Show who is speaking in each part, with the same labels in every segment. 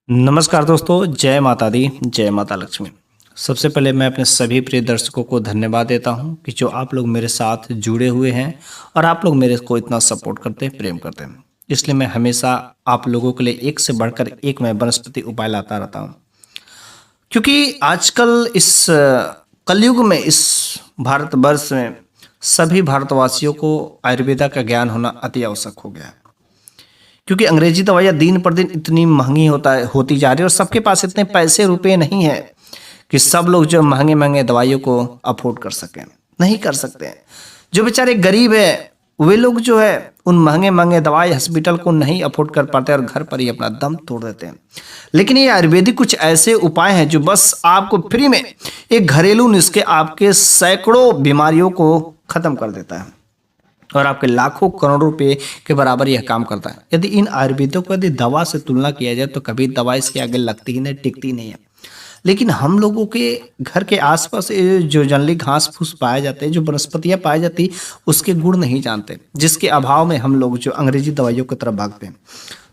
Speaker 1: नमस्कार दोस्तों, जय माता दी, जय माता लक्ष्मी। सबसे पहले मैं अपने सभी प्रिय दर्शकों को धन्यवाद देता हूं कि जो आप लोग मेरे साथ जुड़े हुए हैं और आप लोग मेरे को इतना सपोर्ट करते हैं, प्रेम करते हैं। इसलिए मैं हमेशा आप लोगों के लिए एक से बढ़कर एक मैं वनस्पति उपाय लाता रहता हूं, क्योंकि आजकल इस कलयुग में, इस भारतवर्ष में सभी भारतवासियों को आयुर्वेदा का ज्ञान होना अति आवश्यक हो गया है। क्योंकि अंग्रेजी दवाइयाँ दिन पर दिन इतनी महंगी होती जा रही है और सबके पास इतने पैसे रुपए नहीं है कि सब लोग जो महंगे महंगे दवाइयों को अफोर्ड कर सकें, नहीं कर सकते हैं। जो बेचारे गरीब है वे लोग जो है उन महंगे महंगे दवाई हॉस्पिटल को नहीं अफोर्ड कर पाते और घर पर ही अपना दम तोड़ देते हैं। लेकिन ये आयुर्वेदिक कुछ ऐसे उपाय हैं जो बस आपको फ्री में एक घरेलू नुस्खे आपके सैकड़ों बीमारियों को खत्म कर देता है और आपके लाखों करोड़ों रुपए के बराबर यह काम करता है। यदि इन आयुर्वेदों को यदि दवा से तुलना किया जाए तो कभी दवा इसके आगे लगती ही नहीं, टिकती नहीं है। लेकिन हम लोगों के घर के आसपास जो जंगली घास फूस पाए जाते हैं, जो वनस्पतियां पाई जाती, उसके गुण नहीं जानते, जिसके अभाव में हम लोग जो अंग्रेजी दवाइयों की तरफ भागते हैं।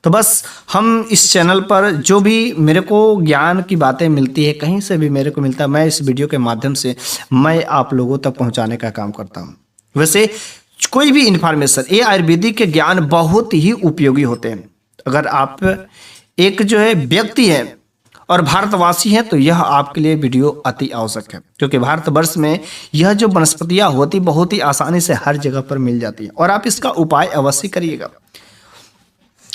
Speaker 1: तो बस हम इस चैनल पर जो भी मेरे को ज्ञान की बातें मिलती है, कहीं से भी मेरे को मिलता है, मैं इस वीडियो के माध्यम से मैं आप लोगों तक पहुँचाने का काम करता हूँ। वैसे कोई भी इंफॉर्मेशन, ये आयुर्वेदिक के ज्ञान बहुत ही उपयोगी होते हैं। अगर आप एक जो है व्यक्ति है और भारतवासी हैं तो यह आपके लिए वीडियो अति आवश्यक है, क्योंकि भारतवर्ष में यह जो वनस्पतियां होती बहुत ही आसानी से हर जगह पर मिल जाती है और आप इसका उपाय अवश्य करिएगा।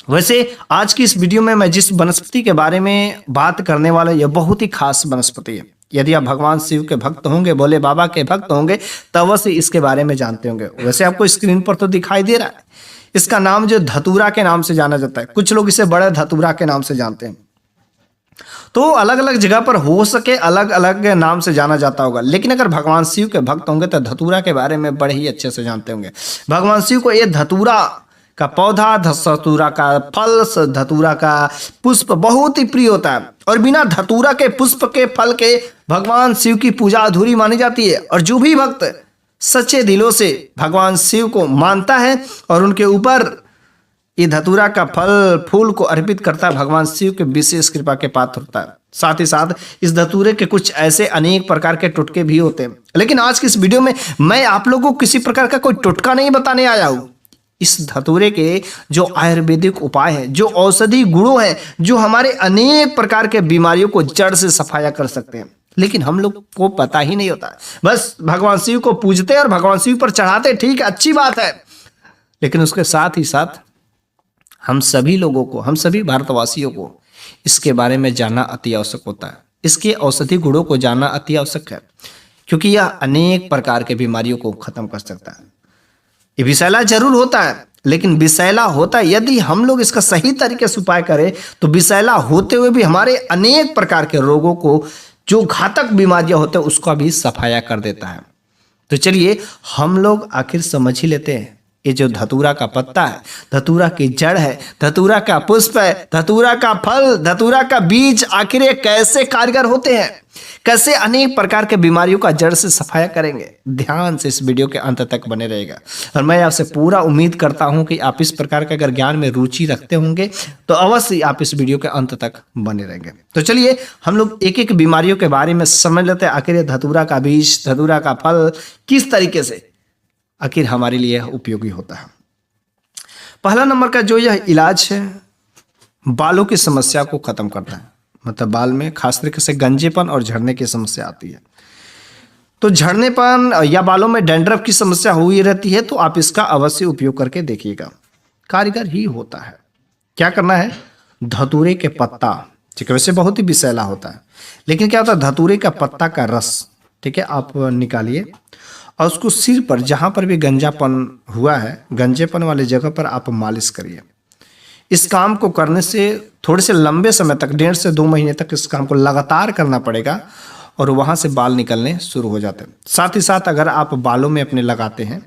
Speaker 1: वैसे आज की इस वीडियो में मैं जिस वनस्पति के बारे में बात करने वाला, यह बहुत ही खास वनस्पति है। यदि आप भगवान शिव के भक्त होंगे, भोले बाबा के भक्त होंगे, तब अवश्य इसके बारे में जानते होंगे। वैसे आपको स्क्रीन पर तो दिखाई दे रहा है, इसका नाम जो धतूरा के नाम से जाना जाता है। कुछ लोग इसे बड़े धतूरा के नाम से जानते हैं। तो अलग अलग जगह पर हो सके अलग अलग नाम से जाना जाता होगा, लेकिन अगर भगवान शिव के भक्त होंगे तो धतूरा के बारे में बड़े ही अच्छे से जानते होंगे। भगवान शिव को ये धतूरा का पौधा, धतूरा का फल, धतूरा का पुष्प बहुत ही प्रिय होता है और बिना धतूरा के पुष्प के फल के भगवान शिव की पूजा अधूरी मानी जाती है। और जो भी भक्त सच्चे दिलों से भगवान शिव को मानता है और उनके ऊपर ये धतूरा का फल फूल को अर्पित करता है, भगवान शिव के विशेष कृपा के पात्र होता है। साथ ही साथ इस धतूरे के कुछ ऐसे अनेक प्रकार के टोटके भी होते हैं, लेकिन आज की इस वीडियो में मैं आप लोगों को किसी प्रकार का कोई टोटका नहीं बताने आया हूं। इस धतूरे के जो आयुर्वेदिक उपाय है, जो औषधि गुणों हैं, जो हमारे अनेक प्रकार के बीमारियों को जड़ से सफाया कर सकते हैं, लेकिन हम लोग को पता ही नहीं होता। बस भगवान शिव को पूजते और भगवान शिव पर चढ़ाते, ठीक है, अच्छी बात है, लेकिन उसके साथ ही साथ हम सभी लोगों को, हम सभी भारतवासियों को इसके बारे में जानना अति आवश्यक होता है। इसके औषधि गुणों को जानना अति आवश्यक है, क्योंकि यह अनेक प्रकार के बीमारियों को खत्म कर सकता है। ये विषैला जरूर होता है, लेकिन विषैला होता है यदि हम लोग इसका सही तरीके से उपाय करें तो विषैला होते हुए भी हमारे अनेक प्रकार के रोगों को, जो घातक बीमारियां होते हैं, उसका भी सफाया कर देता है। तो चलिए हम लोग आखिर समझ ही लेते हैं, ये जो धतूरा का पत्ता है, धतूरा की जड़ है, धतूरा का पुष्प है, धतूरा का फल, धतूरा का बीज, आखिर ये कैसे कारगर होते हैं, कैसे अनेक प्रकार के बीमारियों का जड़ से सफाया करेंगे। ध्यान से इस वीडियो के अंत तक बने रहेगा और मैं आपसे पूरा उम्मीद करता हूं कि आप इस प्रकार का अगर ज्ञान में रुचि रखते होंगे तो अवश्य आप इस वीडियो के अंत तक बने रहेंगे। तो चलिए हम लोग एक एक बीमारियों के बारे में समझ लेते हैं। आखिर ये धतूरा का बीज, धतूरा का फल किस तरीके से आखिर हमारे लिए उपयोगी होता है। पहला नंबर का जो यह इलाज है, बालों की समस्या को खत्म करता है। मतलब बाल में खास तरीके से गंजेपन और झड़ने की समस्या आती है, तो झड़नेपन या बालों में डैंड्रफ की समस्या हुई रहती है, तो आप इसका अवश्य उपयोग करके देखिएगा, कारगर ही होता है। क्या करना है, धतूरे के पत्ता, ठीक है, वैसे बहुत ही विषैला होता है, लेकिन क्या होता है, धतूरे का पत्ता का रस, ठीक है, आप निकालिए और उसको सिर पर जहाँ पर भी गंजापन हुआ है, गंजेपन वाली जगह पर आप मालिश करिए। इस काम को करने से थोड़े से लंबे समय तक, 1.5 से 2 महीने तक इस काम को लगातार करना पड़ेगा और वहाँ से बाल निकलने शुरू हो जाते हैं। साथ ही साथ अगर आप बालों में अपने लगाते हैं,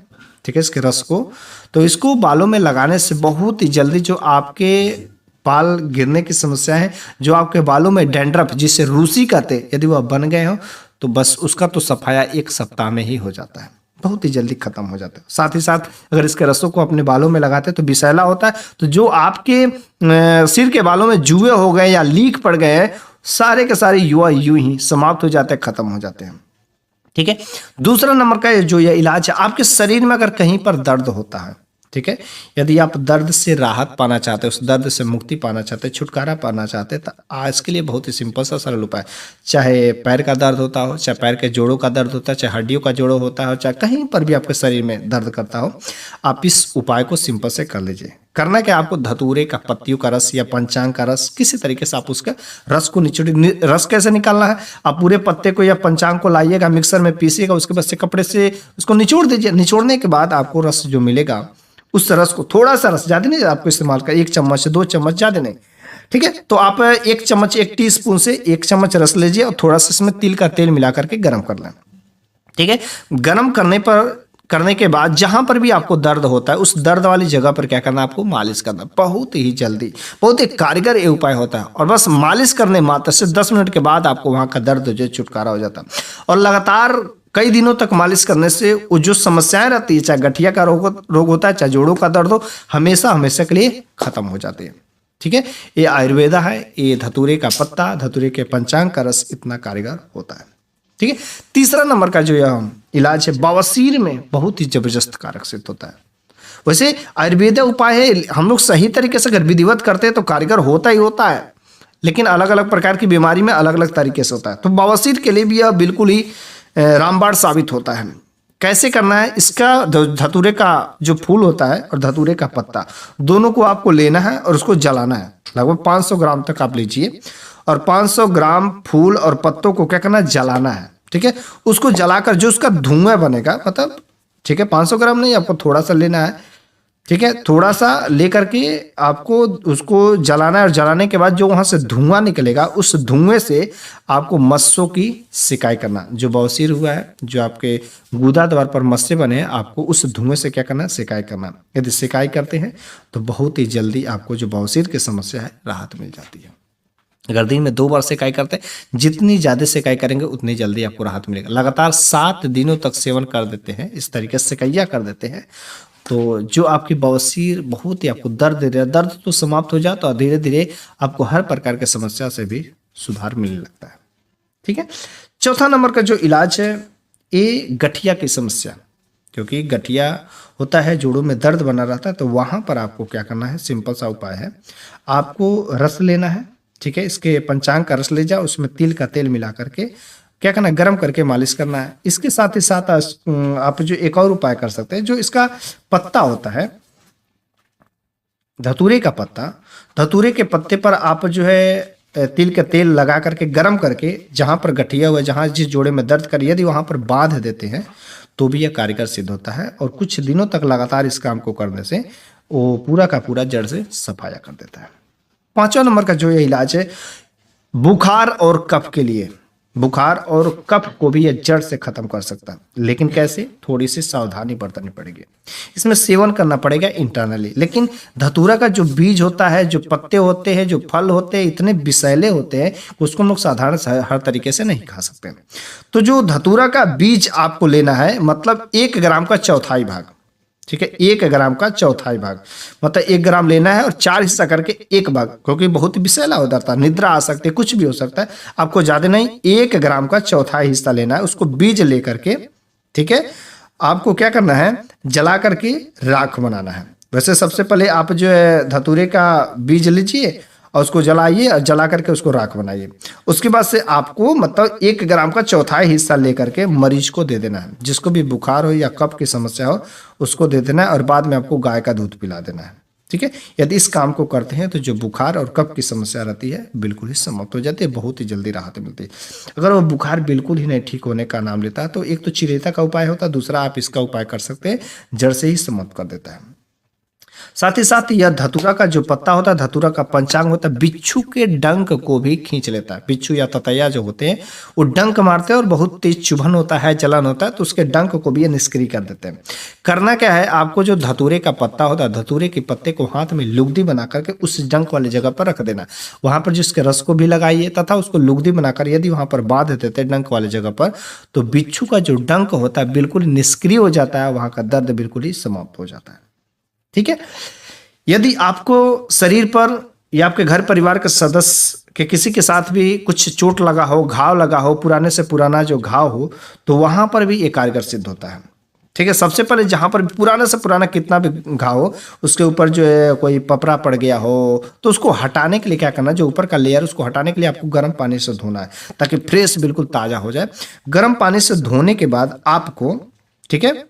Speaker 1: ठीक है, इसके रस को, तो इसको बालों में लगाने से बहुत ही जल्दी जो आपके बाल गिरने की समस्या है, जो आपके बालों में डैंड्रफ, जिसे रूसी कहते हैं, यदि वह बन गए हो तो बस उसका तो सफाया 1 सप्ताह में ही हो जाता है। बहुत ही जल्दी खत्म हो जाता है। साथ ही साथ अगर इसके रसों को अपने बालों में लगाते हैं तो विषैला होता है, तो जो आपके सिर के बालों में जुए हो गए या लीक पड़ गए हैं, सारे के सारे युवा यूं ही समाप्त हो जाते हैं, खत्म हो जाते हैं। ठीक है। दूसरा नंबर का जो यह इलाज है, आपके शरीर में अगर कहीं पर दर्द होता है, ठीक है, यदि आप दर्द से राहत पाना चाहते हैं, उस दर्द से मुक्ति पाना चाहते हैं, छुटकारा पाना चाहते हैं, तो आज के लिए बहुत ही सिंपल सा सरल उपाय, चाहे पैर का दर्द होता हो, चाहे पैर के जोड़ों का दर्द होता है, चाहे हड्डियों का जोड़ों होता हो, चाहे कहीं पर भी आपके शरीर में दर्द करता हो, आप इस उपाय को सिंपल से कर लीजिए। करना क्या, आपको धतूरे का पत्तियों का रस या पंचांग का रस, किसी तरीके से आप उसका रस को रस कैसे निकालना है, आप पूरे पत्ते को या पंचांग को लाइएगा, मिक्सर में पीसिएगा, उसके बाद से कपड़े से उसको निचोड़ दीजिए। निचोड़ने के बाद आपको रस जो मिलेगा, उस रस को, थोड़ा सा रस, ज्यादा नहीं आपको इस्तेमाल कर, 1 चम्मच से 2 चम्मच, ज्यादा नहीं, ठीक है। तो आप 1 चम्मच, 1 टीस्पून से 1 चम्मच रस लीजिए और थोड़ा सा इसमें तिल का तेल मिला करके गर्म कर लें। ठीक है। गर्म करने के बाद जहां पर भी आपको दर्द होता है, उस दर्द वाली जगह पर क्या करना, आपको मालिश करना। बहुत ही जल्दी, बहुत ही कारगर ये उपाय होता है, और बस मालिश करने मात्र से 10 मिनट के बाद आपको वहां का दर्द जो छुटकारा हो जाता है। और लगातार कई दिनों तक मालिश करने से वो जो समस्याएं रहती है, चाहे गठिया का रोग होता है, चाहे जोड़ों का दर्द हो, हमेशा हमेशा के लिए खत्म हो जाते हैं। ठीक है। ये आयुर्वेदा है, ये धतूरे का पत्ता, धतूरे के पंचांग का रस इतना कारगर होता है। ठीक है। तीसरा नंबर का जो यह इलाज है, बवासीर में बहुत ही जबरदस्त कारक सिद्ध होता है। वैसे आयुर्वेद उपाय है, हम लोग सही तरीके से अगर विधिवत करते हैं तो कारगर होता ही होता है, लेकिन अलग अलग प्रकार की बीमारी में अलग अलग तरीके से होता है। तो बवासीर के लिए भी यह बिल्कुल ही रामबाण साबित होता है। कैसे करना है, इसका धतूरे का जो फूल होता है और धतूरे का पत्ता, दोनों को आपको लेना है और उसको जलाना है। लगभग 500 ग्राम तक आप लीजिए, और 500 ग्राम फूल और पत्तों को क्या करना है, जलाना है। ठीक है। उसको जलाकर जो उसका धुआं बनेगा, मतलब ठीक है, 500 ग्राम नहीं, आपको थोड़ा सा लेना है। ठीक है। थोड़ा सा लेकर के आपको उसको जलाना है, और जलाने के बाद जो वहां से धुआं निकलेगा, उस धुएं से आपको मस्सों की सिकाई करना। जो बवासीर हुआ है, जो आपके गुदा द्वार पर मस्से बने हैं, आपको उस धुएं से क्या करना है, सिकाई करना। यदि सिकाई करते हैं तो बहुत ही जल्दी आपको जो बवासीर की समस्या है, राहत मिल जाती है। अगर दिन में 2 बार सिकाई करते हैं, जितनी ज़्यादा सिकाई करेंगे उतनी जल्दी आपको राहत मिलेगा। लगातार 7 दिनों तक सेवन कर देते हैं, इस तरीके से सिकैया कर देते हैं, तो जो आपकी बवासीर बहुत ही आपको दर्द तो समाप्त हो जाता है, और धीरे धीरे आपको हर प्रकार की समस्या से भी सुधार मिलने लगता है। ठीक है। चौथा नंबर का जो इलाज है, ये गठिया की समस्या, क्योंकि गठिया होता है, जोड़ों में दर्द बना रहता है, तो वहां पर आपको क्या करना है, सिंपल सा उपाय है, आपको रस लेना है। ठीक है। इसके पंचांग का रस ले जाओ, उसमें तिल का तेल मिला करके क्या करना है, गर्म करके मालिश करना है। इसके साथ ही साथ आप जो एक और उपाय कर सकते हैं, जो इसका पत्ता होता है, धतूरे का पत्ता, धतूरे के पत्ते पर आप जो है तिल का तेल लगा करके गर्म करके, जहां पर गठिया हुआ, जहां जिस जोड़े में दर्द कर, यदि वहां पर बांध देते हैं तो भी यह कारगर सिद्ध होता है, और कुछ दिनों तक लगातार इस काम को करने से वो पूरा का पूरा जड़ से सफाया कर देता है। 5वां नंबर का जो ये इलाज है, बुखार और कफ के लिए, बुखार और कफ को भी यह जड़ से खत्म कर सकता है, लेकिन कैसे, थोड़ी सी सावधानी बरतनी पड़ेगी। इसमें सेवन करना पड़ेगा इंटरनली, लेकिन धतूरा का जो बीज होता है, जो पत्ते होते हैं, जो फल होते हैं, इतने विषैले होते हैं, उसको हम लोग साधारण हर तरीके से नहीं खा सकते। तो जो धतूरा का बीज आपको लेना है, मतलब 1 ग्राम का चौथाई भाग, ठीक है, 1 ग्राम का चौथाई भाग, मतलब 1 ग्राम लेना है और 4 हिस्सा करके 1 भाग, क्योंकि बहुत ही विषैला हो जाता है, निद्रा आ सकती है, कुछ भी हो सकता है, आपको ज्यादा नहीं, 1 ग्राम का चौथाई हिस्सा लेना है। उसको बीज लेकर के, ठीक है, आपको क्या करना है, जला करके राख बनाना है। वैसे सबसे पहले आप जो है धतूरे का बीज लीजिए और उसको जलाइए, और जला करके उसको राख बनाइए। उसके बाद से आपको मतलब 1 ग्राम का चौथाई हिस्सा लेकर के मरीज को दे देना है, जिसको भी बुखार हो या कफ की समस्या हो उसको दे देना है, और बाद में आपको गाय का दूध पिला देना है। ठीक है। यदि इस काम को करते हैं तो जो बुखार और कफ की समस्या रहती है बिल्कुल ही समाप्त हो जाती है, बहुत ही जल्दी राहत मिलती है। अगर वो बुखार बिल्कुल ही नहीं ठीक होने का नाम लेता है तो एक तो चिरेता का उपाय होता है, दूसरा आप इसका उपाय कर सकते हैं, जड़ से ही समाप्त कर देता है। साथ ही साथ यह धतूरा का जो पत्ता होता है, धतूरा का पंचांग होता है, बिच्छू के डंक को भी खींच लेता है। बिच्छू या ततैया जो होते हैं वो डंक मारते हैं और बहुत तेज चुभन होता है, जलन होता है, तो उसके डंक को भी ये निष्क्रिय कर देते हैं। करना क्या है, आपको जो धतूरे का पत्ता होता है, धतूरे के पत्ते को हाथ में लुगदी बना करके उस डंक वाली जगह पर रख देना। वहां पर जिसके रस को भी लगाइए तथा उसको लुगदी बनाकर यदि वहां पर बांध देते हैं डंक वाली जगह पर, तो बिच्छू का जो डंक होता है बिल्कुल निष्क्रिय हो जाता है, वहां का दर्द बिल्कुल ही समाप्त हो जाता है। ठीक है। यदि आपको शरीर पर या आपके घर परिवार के सदस्य के किसी के साथ भी कुछ चोट लगा हो, घाव लगा हो, पुराने से पुराना जो घाव हो, तो वहां पर भी ये कारगर सिद्ध होता है। ठीक है। सबसे पहले जहां पर पुराने से पुराना कितना भी घाव हो, उसके ऊपर जो है कोई पपरा पड़ गया हो, तो उसको हटाने के लिए क्या करना है, जो ऊपर का लेयर उसको हटाने के लिए आपको गर्म पानी से धोना है ताकि फ्रेश बिल्कुल ताजा हो जाए। गर्म पानी से धोने के बाद आपको, ठीक है,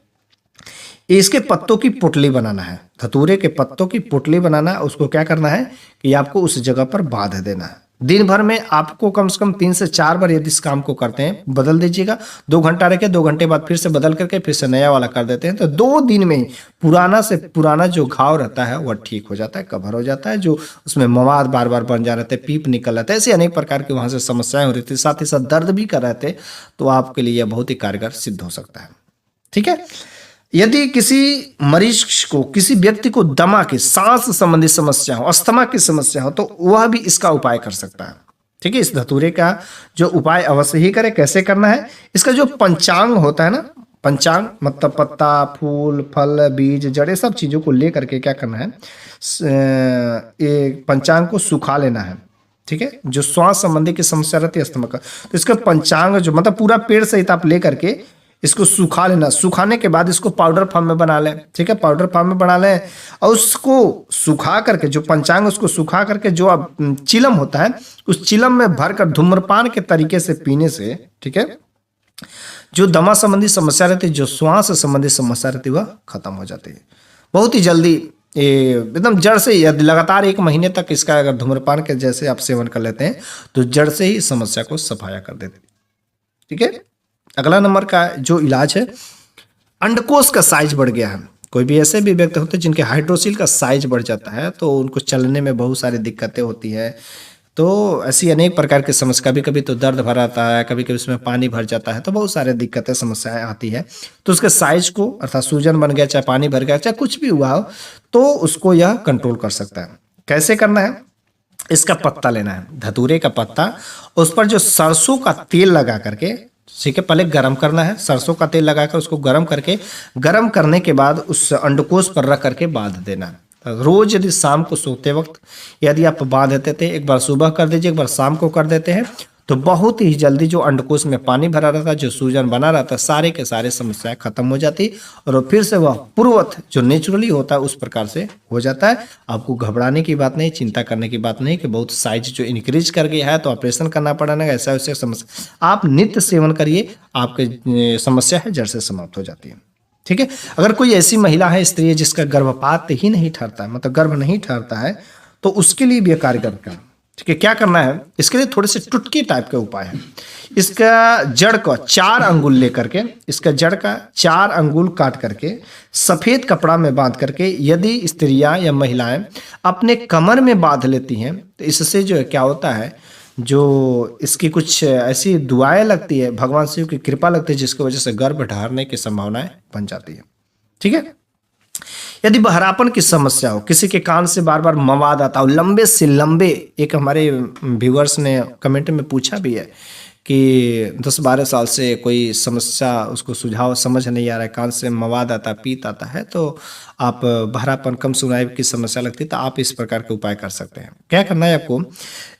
Speaker 1: इसके पत्तों की पुटली बनाना है। धतूरे के पत्तों की पुटली बनाना है। उसको क्या करना है कि आपको उस जगह पर बांध देना है। दिन भर में आपको कम से कम 3 से 4 बार यदि इस काम को करते हैं, बदल दीजिएगा। 2 घंटा रखे, 2 घंटे बाद फिर से बदल करके फिर से नया वाला कर देते हैं, तो 2 दिन में पुराना से पुराना जो घाव रहता है वह ठीक हो जाता है, कवर हो जाता है। जो उसमें मवाद बार बार बन जा रहे थे, पीप निकल रहे थे, ऐसे अनेक प्रकार की वहां से समस्याएं हो रही थी, साथ ही साथ दर्द भी कर रहे थे, तो आपके लिए यह बहुत ही कारगर सिद्ध हो सकता है। ठीक है। यदि किसी मरीज को, किसी व्यक्ति को दमा की, सांस संबंधी समस्या हो, अस्थमा की समस्या हो, तो वह भी इसका उपाय कर सकता है। ठीक है। इस धतूरे का जो उपाय अवश्य ही करें। कैसे करना है, इसका जो पंचांग होता है ना, पंचांग मतलब पत्ता, फूल, फल, बीज, जड़े, सब चीजों को लेकर के क्या करना है, एक पंचांग को सुखा लेना है। ठीक है। जो श्वास संबंधी की समस्या रहती है अस्थमा का, तो इसका पंचांग जो मतलब पूरा पेड़ सहित आप ले करके इसको सुखा लेना। सुखाने के बाद इसको पाउडर फॉर्म में बना लें। ठीक है। पाउडर फॉर्म में बना लें और उसको सुखा करके, जो पंचांग उसको सुखा करके जो अब चिलम होता है, उस चिलम में भरकर धूम्रपान के तरीके से पीने से, ठीक है, जो दमा संबंधी समस्या रहती है, जो श्वास संबंधी समस्या रहती है, वह खत्म हो जाती है बहुत ही जल्दी। एकदम जड़ से, यदि लगातार 1 महीने तक इसका अगर धूम्रपान के जैसे आप सेवन कर लेते हैं तो जड़ से ही समस्या को सफाया कर देते हैं। ठीक है। अगला नंबर का जो इलाज है, अंडकोश का साइज बढ़ गया है। कोई भी ऐसे भी व्यक्ति होते हैं जिनके हाइड्रोसिल का साइज बढ़ जाता है, तो उनको चलने में बहुत सारी दिक्कतें होती है। तो ऐसी अनेक प्रकार की समस्या, कभी कभी तो दर्द भर आता है, कभी कभी उसमें पानी भर जाता है, तो बहुत सारे दिक्कतें, समस्याएं आती है। तो उसके साइज को, अर्थात सूजन बन गया, चाहे पानी भर गया, चाहे कुछ भी हुआ हो, तो उसको यह कंट्रोल कर सकता है। कैसे करना है, इसका पत्ता लेना है, धतूरे का पत्ता, उस पर जो सरसों का तेल लगा करके, ठीक है, पहले गरम करना है। सरसों का तेल लगाकर उसको गरम करके, गरम करने के बाद उस अंडकोश पर रख करके बांध देना। रोज यदि शाम को सोते वक्त यदि आप बांध देते थे, एक बार सुबह कर दीजिए, एक बार शाम को कर देते हैं, तो बहुत ही जल्दी जो अंडकोश में पानी भरा रहता है, जो सूजन बना रहता है, सारे के सारे समस्याएं खत्म हो जाती और फिर से वह पूर्ववत जो नेचुरली होता है उस प्रकार से हो जाता है। आपको घबराने की बात नहीं, चिंता करने की बात नहीं कि बहुत साइज जो इंक्रीज कर गया है तो ऑपरेशन करना पड़ेगा, ऐसा वैसे समस्या। आप नित्य सेवन करिए, आपकी समस्या है जड़ से समाप्त हो जाती है। ठीक है। अगर कोई ऐसी महिला है, स्त्री है, जिसका गर्भपात ही नहीं ठहरता है, मतलब गर्भ नहीं ठहरता है, तो उसके लिए भी यह कार्य करता है। ठीक है। क्या करना है, इसके लिए थोड़े से टुटकी टाइप के उपाय हैं। इसका जड़ को 4 अंगुल लेकर के, इसका जड़ का 4 अंगुल काट करके सफेद कपड़ा में बांध करके, यदि स्त्रियां या महिलाएं अपने कमर में बांध लेती हैं, तो इससे जो है क्या होता है, जो इसकी कुछ ऐसी दुआएं लगती है, भगवान शिव की कृपा लगती है, जिसकी वजह से गर्भ ठहरने की संभावनाएं बन जाती है। ठीक है। यदि बहरापन की समस्या हो, किसी के कान से बार बार मवाद आता हो, लंबे से लंबे, एक हमारे व्यूअर्स ने कमेंट में पूछा भी है कि 10-12 साल से कोई समस्या, उसको सुझाव समझ नहीं आ रहा है, कान से मवाद आता, पीत आता है, तो आप बहरापन, कम सुनाई की समस्या लगती है, तो आप इस प्रकार के उपाय कर सकते हैं। क्या करना है आपको,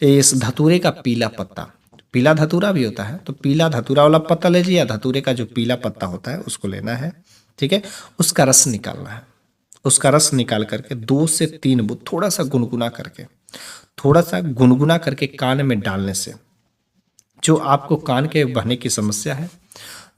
Speaker 1: इस धतूरे का पीला पत्ता, पीला धतूरा भी होता है, तो पीला धतूरा वाला पत्ता लीजिए, या धतूरे का जो पीला पत्ता होता है उसको लेना है। ठीक है। उसका रस निकालना है। उसका रस निकाल करके 2 से 3 बूंद थोड़ा सा गुनगुना करके कान में डालने से, जो आपको कान के बहने की समस्या है,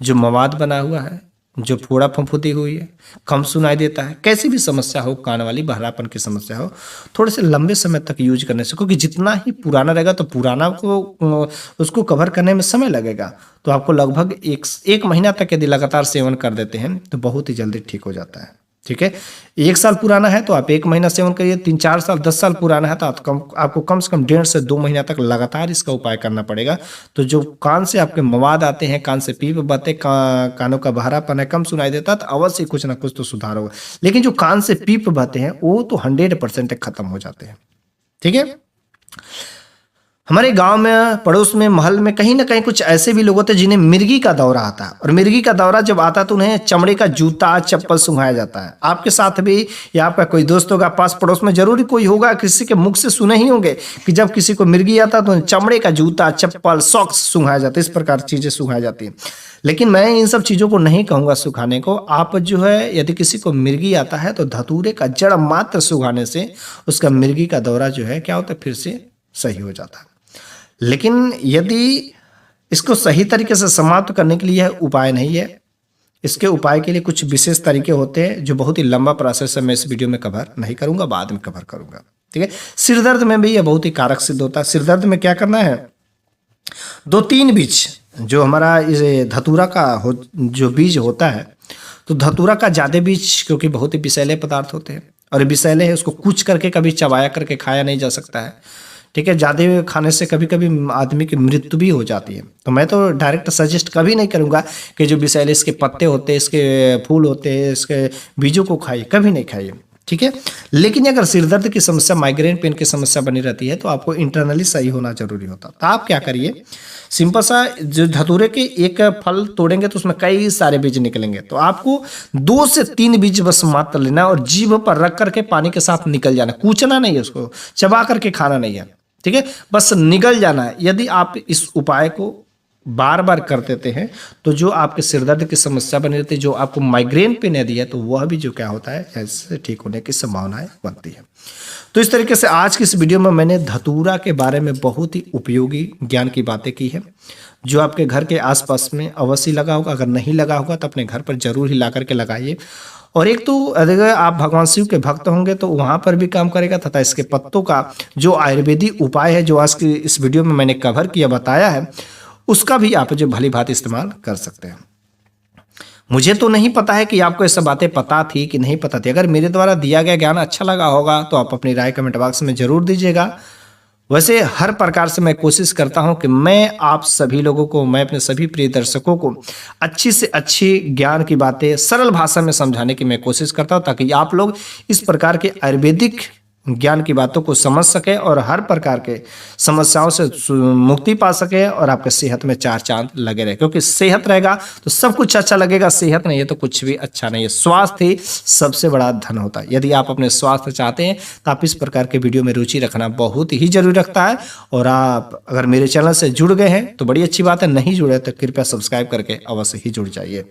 Speaker 1: जो मवाद बना हुआ है, जो फोड़ा फफूंदी हुई है, कम सुनाई देता है, कैसी भी समस्या हो, कान वाली बहरापन की समस्या हो, थोड़े से लंबे समय तक यूज करने से, क्योंकि जितना ही पुराना रहेगा तो पुराना को उसको कवर करने में समय लगेगा, तो आपको लगभग एक महीना तक यदि लगातार सेवन कर देते हैं तो बहुत ही जल्दी ठीक हो जाता है। ठीक है, 1 साल पुराना है तो आप 1 महीना सेवन करिए, 3-4 साल 10 साल पुराना है तो आपको कम से कम 1.5 से 2 महीना तक लगातार इसका उपाय करना पड़ेगा। तो जो कान से आपके मवाद आते हैं, कान से पीप बहते, कानों का बहरापन है, कम सुनाई देता, तो अवश्य कुछ ना कुछ तो सुधार होगा। लेकिन जो कान से पीप बहते हैं वो तो 100% खत्म हो जाते हैं। ठीक है, हमारे गांव में, पड़ोस में, महल में कहीं ना कहीं कुछ ऐसे भी लोग होते हैं जिन्हें मिर्गी का दौरा आता है, और मिर्गी का दौरा जब आता है तो उन्हें चमड़े का जूता चप्पल सुंघाया जाता है। आपके साथ भी या आपका कोई दोस्त होगा, पास पड़ोस में जरूरी कोई होगा, किसी के मुख से सुने ही होंगे कि जब किसी को मिर्गी आता है तो चमड़े का जूता चप्पल सॉक्स सुंघाया जाता है, इस प्रकार चीजें सुंघाई जाती हैं। लेकिन मैं इन सब चीज़ों को नहीं कहूँगा सुखाने को। आप जो है, यदि किसी को मिर्गी आता है तो धतूरे का जड़ मात्र सुखाने से उसका मिर्गी का दौरा जो है क्या होता है, फिर से सही हो जाता है। लेकिन यदि इसको सही तरीके से समाप्त करने के लिए यह उपाय नहीं है, इसके उपाय के लिए कुछ विशेष तरीके होते हैं जो बहुत ही लंबा प्रोसेस है, मैं इस वीडियो में कवर नहीं करूँगा, बाद में कवर करूँगा। ठीक है, सिर दर्द में भी यह बहुत ही कारक सिद्ध होता है। सिर दर्द में क्या करना है, 2-3 बीज जो हमारा इस धतूरा का जो बीज होता है, तो धतूरा का ज़्यादा बीज क्योंकि बहुत ही विषैले पदार्थ होते हैं और विषैले है, उसको कूच करके कभी चबाया करके खाया नहीं जा सकता है। ठीक है, ज़्यादा खाने से कभी कभी आदमी की मृत्यु भी हो जाती है। तो मैं तो डायरेक्ट सजेस्ट कभी नहीं करूँगा कि जो विषैले इसके पत्ते होते हैं, इसके फूल होते हैं, इसके बीजों को खाइए, कभी नहीं खाइए। ठीक है, लेकिन अगर सिरदर्द की समस्या, माइग्रेन पेन की समस्या बनी रहती है तो आपको इंटरनली सही होना जरूरी होता है। तो आप क्या करिए, सिंपल सा, जो धतूरे के एक फल तोड़ेंगे तो उसमें कई सारे बीज निकलेंगे, तो आपको 2 से 3 बीज बस मात्र लेना है और जीभ पर रख करके पानी के साथ निकल जाना, कूचना नहीं है, उसको चबा करके खाना नहीं है। ठीक है, बस निगल जाना है। यदि आप इस उपाय को बार बार कर देते हैं तो जो आपके सिरदर्द की समस्या बनी रहती है, जो आपको माइग्रेन पेन यदि है, तो वह भी जो क्या होता है, ऐसे ठीक होने की संभावनाएं बनती है। तो इस तरीके से आज की इस वीडियो में मैंने धतूरा के बारे में बहुत ही उपयोगी ज्ञान की बातें की है, जो आपके घर के आसपास में अवश्य लगा होगा। अगर नहीं लगा होगा तो अपने घर पर जरूर ही ला करके लगाइए। और एक तो अगर आप भगवान शिव के भक्त होंगे तो वहाँ पर भी काम करेगा, तथा इसके पत्तों का जो आयुर्वेदिक उपाय है, जो आज की इस वीडियो में मैंने कवर किया, बताया है, उसका भी आप जो भली भांति इस्तेमाल कर सकते हैं। मुझे तो नहीं पता है कि आपको ये सब बातें पता थी कि नहीं पता थी। अगर मेरे द्वारा दिया गया ज्ञान अच्छा लगा होगा तो आप अपनी राय कमेंट बॉक्स में जरूर दीजिएगा। वैसे हर प्रकार से मैं कोशिश करता हूं कि मैं आप सभी लोगों को, मैं अपने सभी प्रिय दर्शकों को अच्छी से अच्छी ज्ञान की बातें सरल भाषा में समझाने की मैं कोशिश करता हूं, ताकि आप लोग इस प्रकार के आयुर्वेदिक ज्ञान की बातों को समझ सके और हर प्रकार के समस्याओं से मुक्ति पा सके और आपके सेहत में 4 चांद लगे रहे। क्योंकि सेहत रहेगा तो सब कुछ अच्छा लगेगा, सेहत नहीं है तो कुछ भी अच्छा नहीं है। स्वास्थ्य ही सबसे बड़ा धन होता है। यदि आप अपने स्वास्थ्य चाहते हैं तो आप इस प्रकार के वीडियो में रुचि रखना बहुत ही जरूरी रखता है। और आप अगर मेरे चैनल से जुड़ गए हैं तो बड़ी अच्छी बात है, नहीं जुड़े तो कृपया सब्सक्राइब करके अवश्य ही जुड़ जाइए।